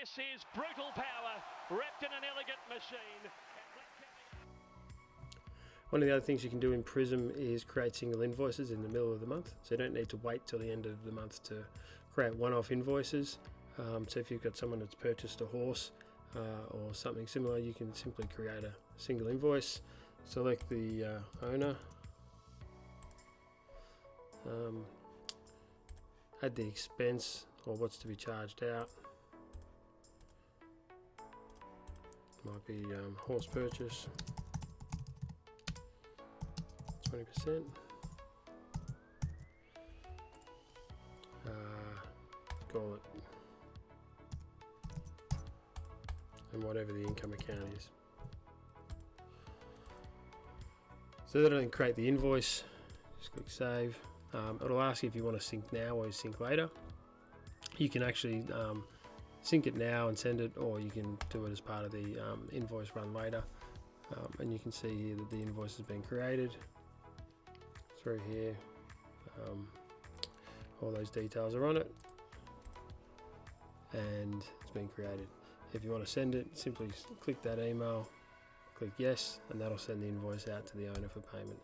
This is brutal power wrapped in an elegant machine. One of the other things you can do in Prism is create single invoices in the middle of the month. So you don't need to wait till the end of the month to create one-off invoices. So if you've got someone that's purchased a horse or something similar, you can simply create a single invoice, select the owner, add the expense or what's to be charged out. Might be horse purchase, 20%. Call it, and whatever the income account is. So that'll then create the invoice. Just click save. It'll ask you if you want to sync now or sync later. You can actually sync it now and send it, or you can do it as part of the invoice run later. And you can see here that the invoice has been created through here. All those details are on it, and it's been created. If you want to send it, simply click that email, click yes, and that'll send the invoice out to the owner for payment.